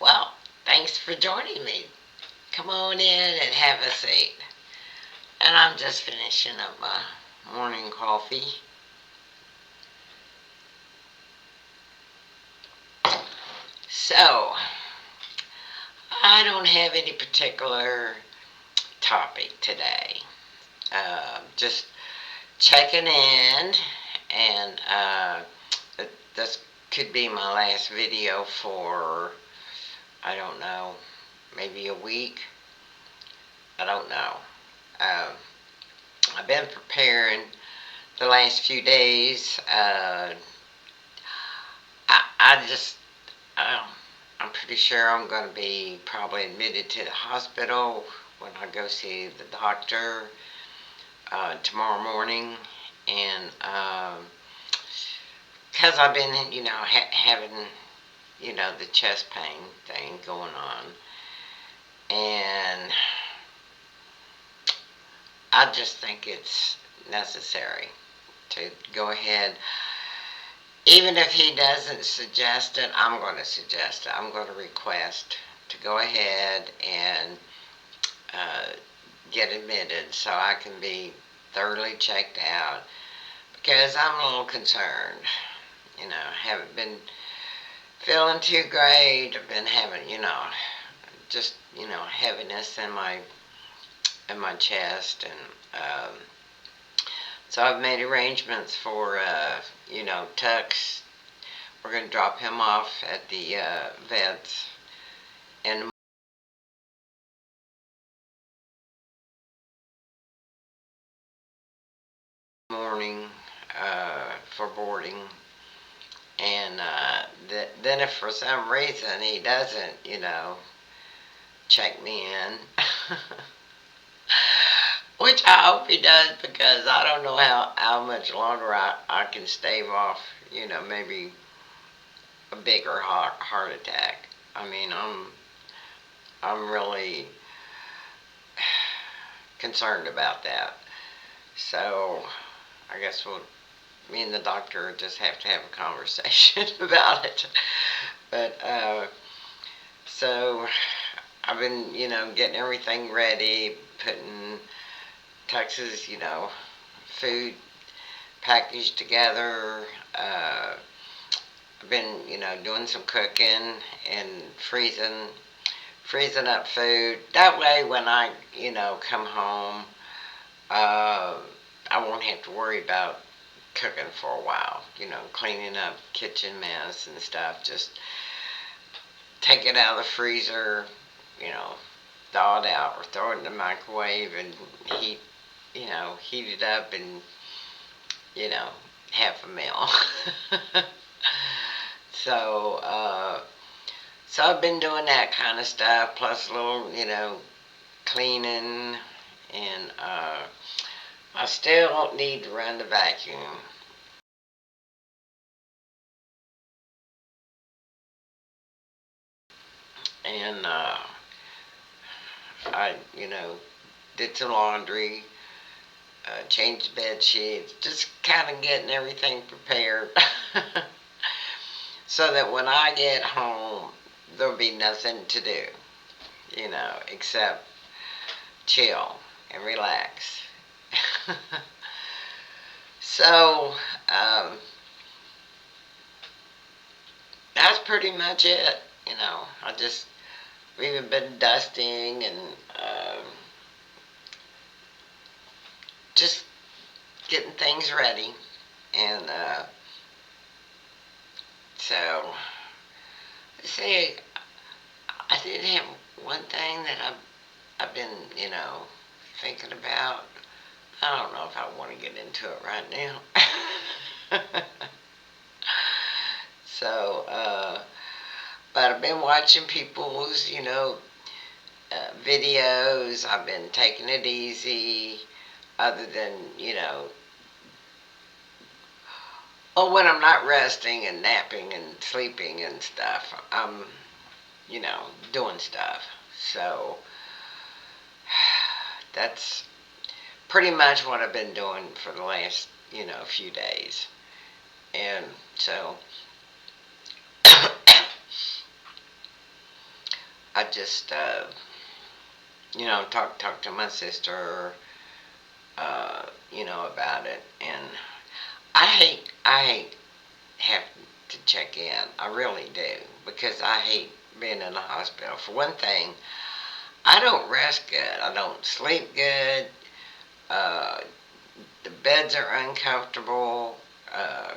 Well, thanks for joining me. Come on in and have a seat. And I'm just finishing up my morning coffee. So, I don't have any particular topic today. Just checking in, and this could be my last video for, I don't know, maybe a week. I don't know. Um, I've been preparing the last few days. I just, um, I'm pretty sure I'm going to be probably admitted to the hospital when I go see the doctor tomorrow morning. And because I've been, having, the chest pain thing going on. And I just think it's necessary to go ahead. Even if he doesn't suggest it, I'm going to suggest it. I'm going to request to go ahead and uh, get admitted so I can be thoroughly checked out because I'm a little concerned. Haven't been feeling too great. I've been having, just heaviness in my chest, and so I've made arrangements for Tux. We're going to drop him off at the vets in the morning for boarding. And then if for some reason he doesn't, check me in, which I hope he does because I don't know how much longer I can stave off, maybe a bigger heart attack. I mean, I'm really concerned about that. So I guess me and the doctor just have to have a conversation about it. But so I've been, getting everything ready, putting Texas, food packaged together. I've been, doing some cooking and freezing up food. That way, when I, come home, uh, I won't have to worry about cooking for a while. Cleaning up kitchen mess and stuff. Just take it out of the freezer, you know, thaw it out or throw it in the microwave and heat it up and, you know, have a meal. so, so I've been doing that kind of stuff, plus a little, cleaning, and I still need to run the vacuum. And I, did some laundry, changed bed sheets, just kind of getting everything prepared so that when I get home, there'll be nothing to do, except chill and relax. So, um, that's pretty much it. I just, we've even been dusting and just getting things ready. And so, see, I did have one thing that I've been, thinking about. I don't know if I want to get into it right now. so, but I've been watching people's, videos. I've been taking it easy, other than, oh, when I'm not resting and napping and sleeping and stuff, I'm, doing stuff. So that's pretty much what I've been doing for the last, few days. And so, I just, talk to my sister, about it. And I hate having to check in. I really do, because I hate being in the hospital. For one thing, I don't rest good. I don't sleep good. Uh, the beds are uncomfortable. Uh,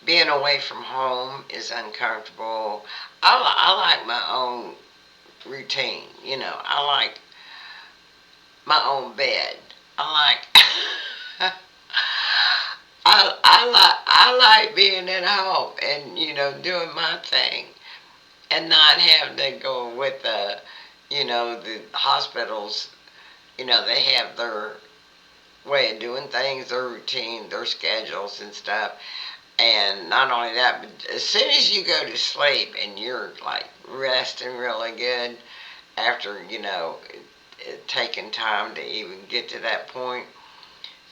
Being away from home is uncomfortable. I like my own routine. I like my own bed. I like I like being at home and doing my thing and not having to go with the hospitals. They have their way of doing things, their routine, their schedules and stuff. And not only that, but as soon as you go to sleep and you're like resting really good after taking time to even get to that point,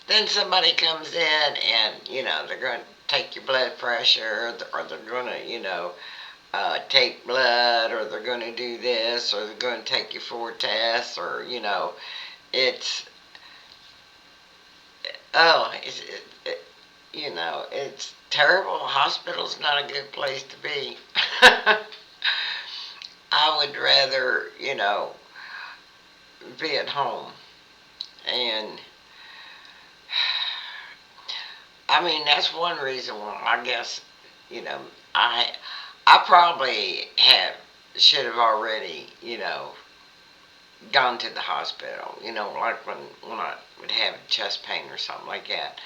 then somebody comes in and they're going to take your blood pressure, or they're going to take blood, or they're going to do this, or they're going to take you for tests, or it's it's terrible. Hospital's not a good place to be. I would rather be at home. And I mean, that's one reason why I guess you know I I probably have should have already gone to the hospital. Like when I would have chest pain or something like that.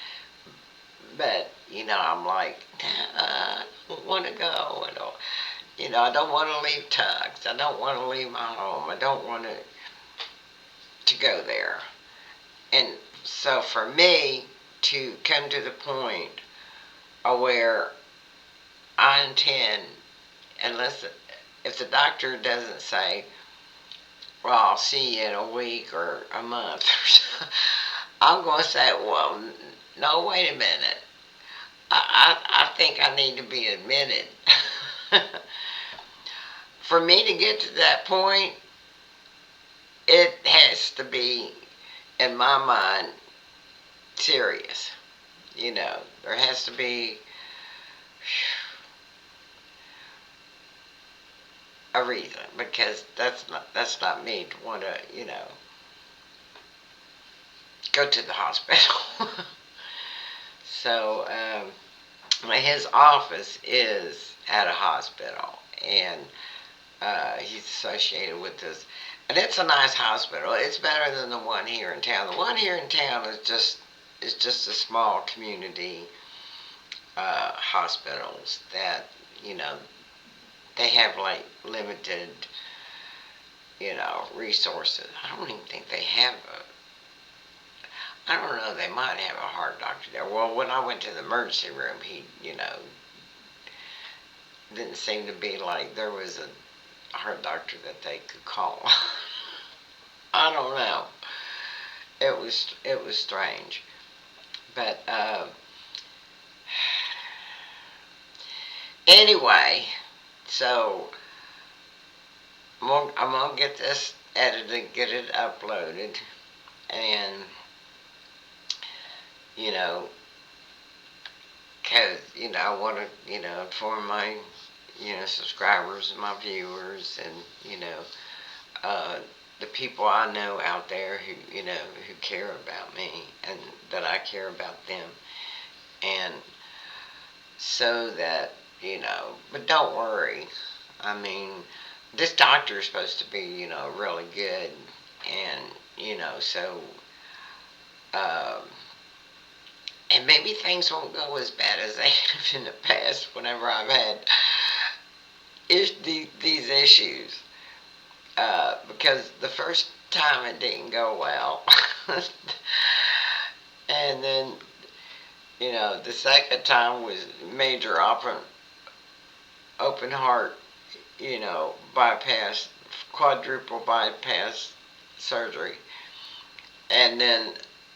But I'm like, I don't want to go. I don't want to leave Tux. I don't want to leave my home. I don't want to go there. And so for me to come to the point where I intend, unless if the doctor doesn't say, well, I'll see you in a week or a month, or so, I'm going to say, well, no, wait a minute. I think I need to be admitted. For me to get to that point, it has to be, in my mind, serious. There has to be a reason, because that's not me to want to go to the hospital. So his office is at a hospital, and he's associated with this, and it's a nice hospital. It's better than the one here in town. The one here in town is just a small community hospitals that they have like limited resources. I don't even think they have I don't know. They might have a heart doctor there. Well, when I went to the emergency room, he didn't seem to be like there was a heart doctor that they could call. I don't know. It was strange, but anyway, so I'm gonna get this edited, get it uploaded, and you know, cause I want to inform my subscribers and my viewers, and uh, the people I know out there who care about me, and that I care about them, and so that but don't worry. I mean, this doctor is supposed to be really good, and so um, and maybe things won't go as bad as they have in the past whenever I've had these issues, because the first time it didn't go well. And then the second time was major open heart bypass, quadruple bypass surgery, and then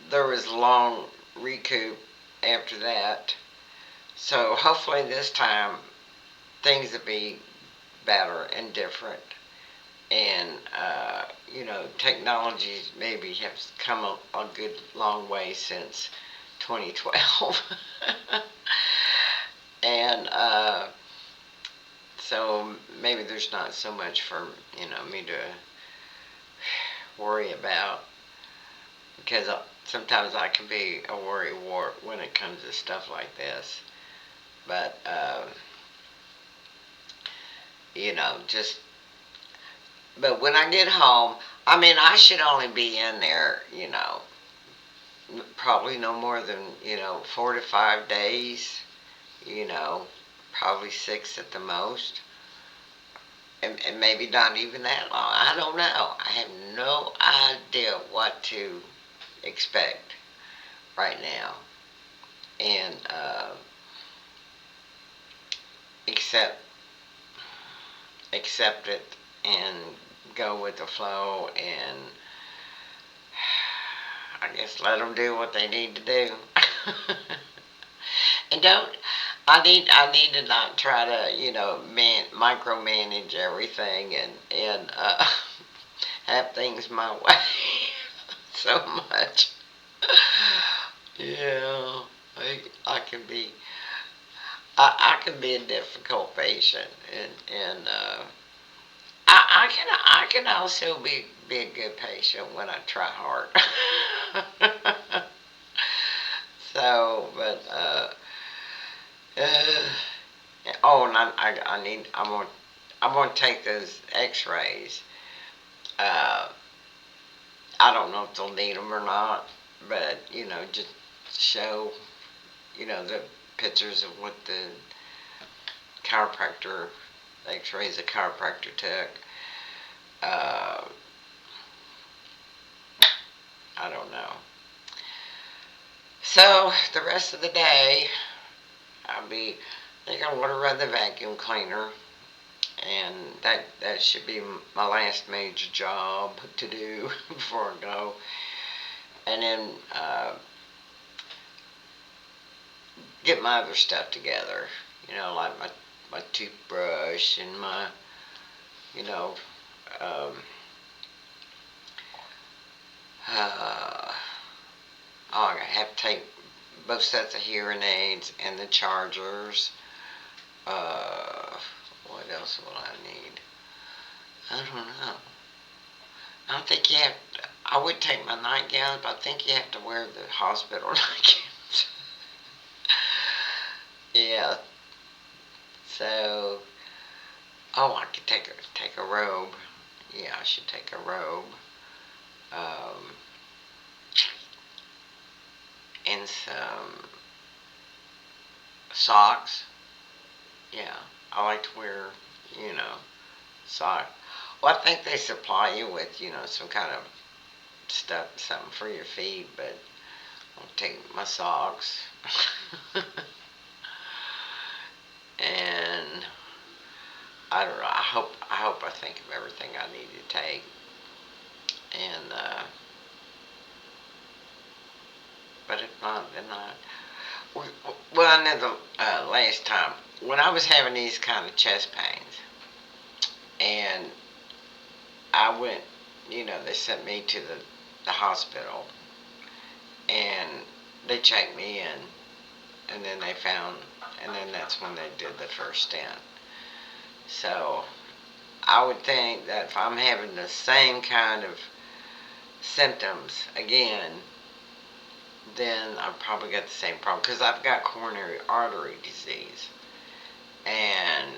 there was long recoup after that. So hopefully this time things will be better and different. And technology maybe has come a good long way since 2012. And so maybe there's not so much for me to worry about, because sometimes I can be a worry wart when it comes to stuff like this. But just but when I get home, I mean, I should only be in there, probably no more than 4 to 5 days. You know, probably 6 at the most. And maybe not even that long. I don't know. I have no idea what to expect right now. And accept accept it and go with the flow, and I guess let them do what they need to do. And don't I need to not try to micromanage everything, and have things my way so much. Yeah, I can be I can be a difficult patient, and I can also be a good patient when I try hard. So, but uh, oh, and I'm gonna take those X-rays. Uh, I don't know if they'll need them or not, but just show the pictures of what the chiropractor X-rays the chiropractor took. Uh, I don't know. So the rest of the day, they're gonna want to run the vacuum cleaner, and that should be my last major job to do before I go. And then get my other stuff together, like my toothbrush and my, you know, um, uh, oh, I have to take both sets of hearing aids and the chargers. Uh, what else will I need? I don't know. I don't think you have. I would take my nightgowns, but I think you have to wear the hospital nightgowns. Yeah. So, oh, I could take a robe. Yeah, I should take a robe. Um, and some socks. Yeah, I like to wear, you know, sock. Well, I think they supply you with, some kind of stuff, something for your feet, but I'll take my socks. And I don't know. I hope I think of everything I need to take. And but if not, then not. Well, I know the last time when I was having these kind of chest pains, and I went, they sent me to the hospital, and they checked me in, and then they found, and then that's when they did the first stent. So I would think that if I'm having the same kind of symptoms again, then I've probably got the same problem, because I've got coronary artery disease, and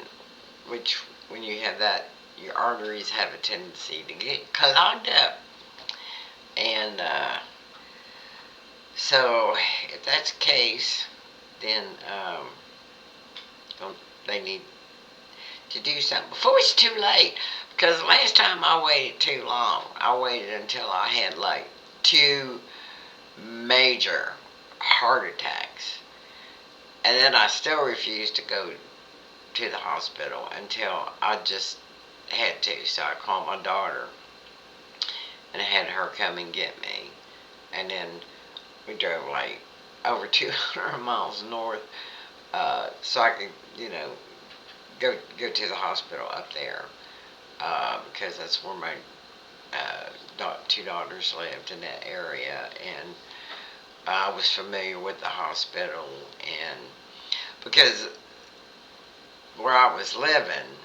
which, when you have that, your arteries have a tendency to get clogged up, and so if that's the case, then don't they need to do something before it's too late? Because last time I waited too long. I waited until I had like two major heart attacks, and then I still refused to go to the hospital until I just had to. So I called my daughter and had her come and get me, and then we drove like over 200 miles north, so I could, go to the hospital up there. because that's where my two daughters lived in that area, and I was familiar with the hospital, and because where I was living,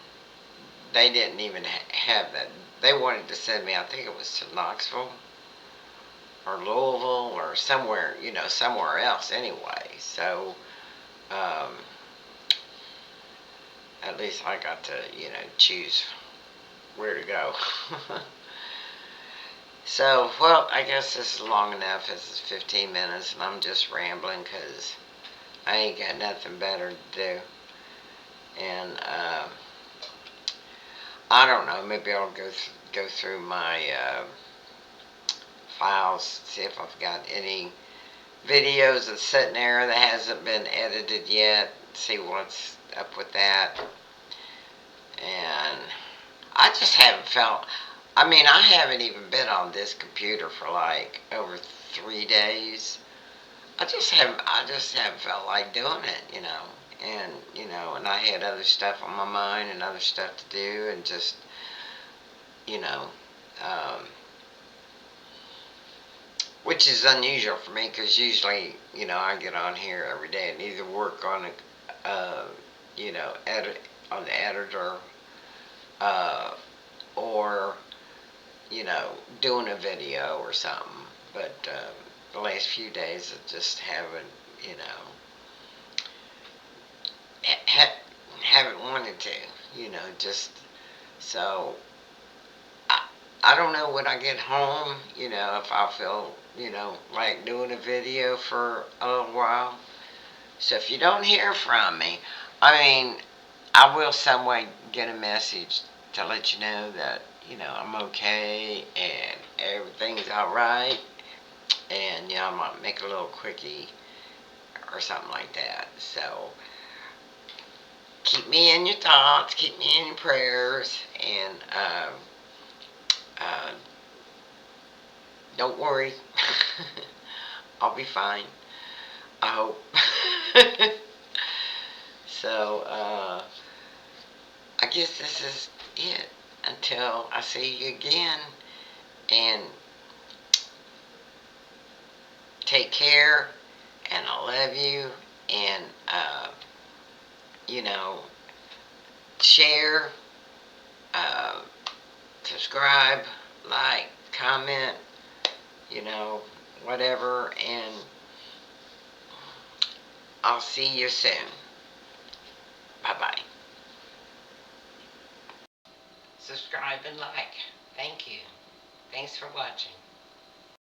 they didn't even have that. They wanted to send me, I think it was to Knoxville or Louisville or somewhere, somewhere else anyway. So, um, at least I got to, choose where to go. So, well, I guess this is long enough. This is 15 minutes, and I'm just rambling because I ain't got nothing better to do. And I don't know. Maybe I'll go through my files, see if I've got any videos that's sitting there that hasn't been edited yet. See what's up with that. And I just haven't felt. I mean, I haven't even been on this computer for like over 3 days. I just haven't felt like doing it. And and I had other stuff on my mind and other stuff to do, and just you know, um, which is unusual for me because usually I get on here every day and either work on edit on the editor, uh, or doing a video or something. But the last few days I just haven't, you know, haven't wanted to, just so I, I don't know when I get home, if I'll feel, like doing a video for a little while. So if you don't hear from me, I mean, I will some way get a message to let you know that, I'm okay and everything's alright. And, I might make a little quickie or something like that. So keep me in your thoughts, keep me in your prayers, and uh, don't worry. I'll be fine. I hope. So, I guess this is it until I see you again. And take care. And I love you. And, you know, share, uh, subscribe, like, comment, whatever. And I'll see you soon. Bye bye. Subscribe and like. Thank you. Thanks for watching.